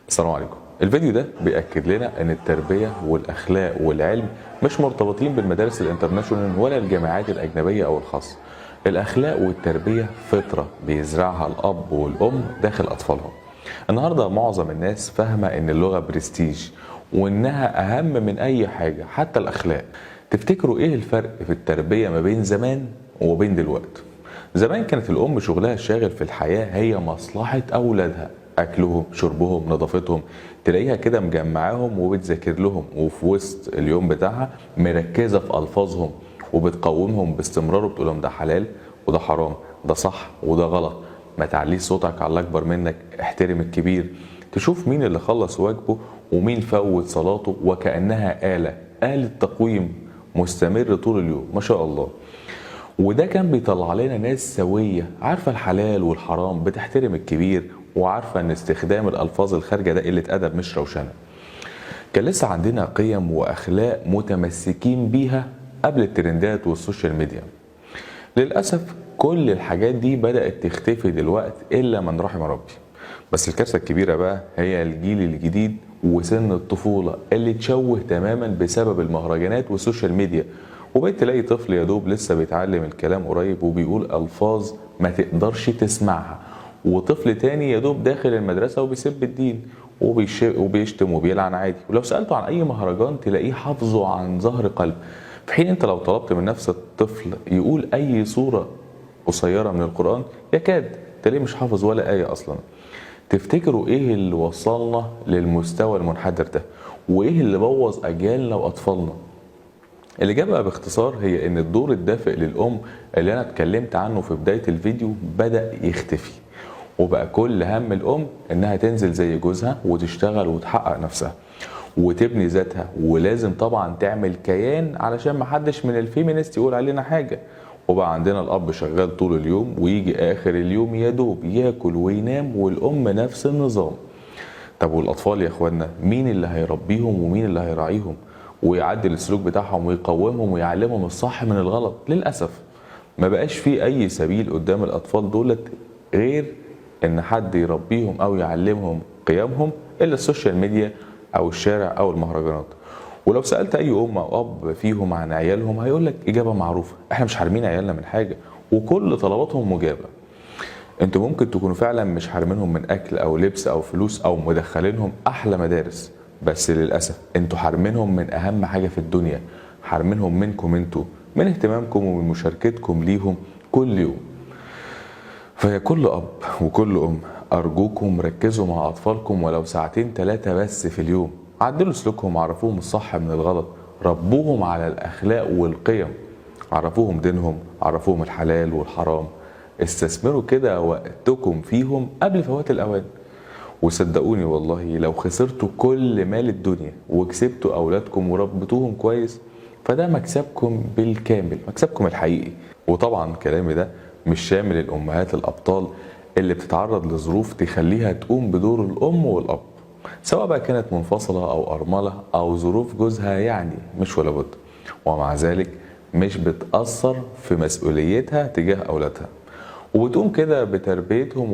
السلام عليكم. الفيديو ده بيأكد لنا ان التربية والاخلاق والعلم مش مرتبطين بالمدارس الانترناشونال ولا الجامعات الاجنبية او الخاصة. الاخلاق والتربية فطرة بيزرعها الاب والام داخل اطفالهم. النهاردة معظم الناس فاهمة ان اللغة برستيج وانها اهم من اي حاجة حتى الاخلاق. تفتكروا ايه الفرق في التربية ما بين زمان وبين دلوقتي؟ زمان كانت الام شغلها الشاغل في الحياة هي مصلحة اولادها، اكلهم شربهم نظافتهم. تلاقيها كده مجمعاهم وبتذاكر لهم، وفي وسط اليوم بتاعها مركزه في الفاظهم وبتقومهم باستمرار وبتقول لهم ده حلال وده حرام، ده صح وده غلط، ما تعليش صوتك على الاكبر منك، احترم الكبير. تشوف مين اللي خلص واجبه ومين فوت صلاته، وكانها آلة تقويم مستمر طول اليوم ما شاء الله. وده كان بيطلع لنا ناس سوية عارفة الحلال والحرام، بتحترم الكبير وعارفة ان استخدام الألفاظ الخارجة ده قلة أدب مش روشنة. كان لسه عندنا قيم وأخلاق متمسكين بيها قبل الترندات والسوشيال ميديا. للأسف كل الحاجات دي بدأت تختفي دلوقتي إلا من رحم ربي. بس الكارثة الكبيرة بقى هي الجيل الجديد وسن الطفولة اللي اتشوه تماما بسبب المهرجانات والسوشيال ميديا. وبقيت تلاقي طفل يا دوب لسه بيتعلم الكلام قريب وبيقول ألفاظ ما تقدرش تسمعها، وطفل تاني يا دوب داخل المدرسة وبيسب الدين وبيشتم وبيلعن عادي، ولو سألته عن أي مهرجان تلاقيه حافظه عن ظهر قلب. في حين انت لو طلبت من نفس الطفل يقول أي سورة قصيرة من القرآن يكاد تلاقيه مش حافظ ولا آية أصلا. تفتكروا ايه اللي وصلنا للمستوى المنحدر ده؟ وايه اللي بوظ اجيالنا واطفالنا؟ الإجابة باختصار هي إن الدور الدافئ للأم اللي أنا اتكلمت عنه في بداية الفيديو بدأ يختفي، وبقى كل هم الأم إنها تنزل زي جوزها وتشتغل وتحقق نفسها وتبني ذاتها، ولازم طبعا تعمل كيان علشان محدش من الفيمينست يقول علينا حاجة. وبقى عندنا الأب شغال طول اليوم ويجي آخر اليوم يا دوب ياكل وينام، والأم نفس النظام. طب والأطفال يا إخوانا مين اللي هيربيهم ومين اللي هيراعيهم ويعدل السلوك بتاعهم ويقومهم ويعلمهم الصح من الغلط؟ للأسف ما بقاش في أي سبيل قدام الأطفال دولت غير إن حد يربيهم أو يعلمهم قيمهم إلا السوشيال ميديا أو الشارع أو المهرجانات. ولو سألت أي أم أو أب فيهم عن عيالهم هيقول لك إجابة معروفة: إحنا مش حارمين عيالنا من حاجة وكل طلباتهم مجابة. انتوا ممكن تكونوا فعلا مش حارمينهم من اكل او لبس او فلوس او مدخلينهم احلى مدارس، بس للاسف انتوا حارمينهم من اهم حاجه في الدنيا، حارمينهم منكم انتوا، من اهتمامكم ومن مشاركتكم ليهم كل يوم. فيا كل اب وكل ام ارجوكم ركزوا مع اطفالكم ولو ساعتين 3 بس في اليوم، عدلوا سلوكهم، عرفوهم الصح من الغلط، ربوهم على الاخلاق والقيم، عرفوهم دينهم، عرفوهم الحلال والحرام. استثمروا كده وقتكم فيهم قبل فوات الأوان. وصدقوني والله لو خسرتوا كل مال الدنيا وكسبتوا أولادكم وربطوهم كويس فده مكسبكم بالكامل، مكسبكم الحقيقي. وطبعا كلامي ده مش شامل الأمهات الأبطال اللي بتتعرض لظروف تخليها تقوم بدور الأم والأب، سواء بقى كانت منفصلة أو أرملة أو ظروف جوزها يعني مش ولا بد، ومع ذلك مش بتأثر في مسؤوليتها تجاه أولادها، وبتقوم كده بتربيتهم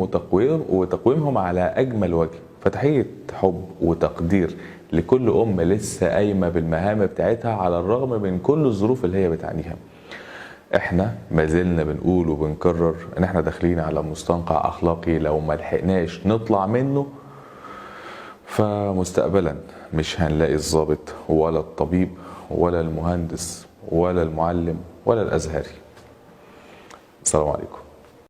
وتقويمهم على أجمل وجه. فتحية حب وتقدير لكل أم لسه قايمة بالمهام بتاعتها على الرغم من كل الظروف اللي هي بتعانيها. احنا ما زلنا بنقول وبنكرر ان احنا داخلين على مستنقع أخلاقي لو ما لحقناش نطلع منه فمستقبلا مش هنلاقي الضابط ولا الطبيب ولا المهندس ولا المعلم ولا الأزهري. السلام عليكم.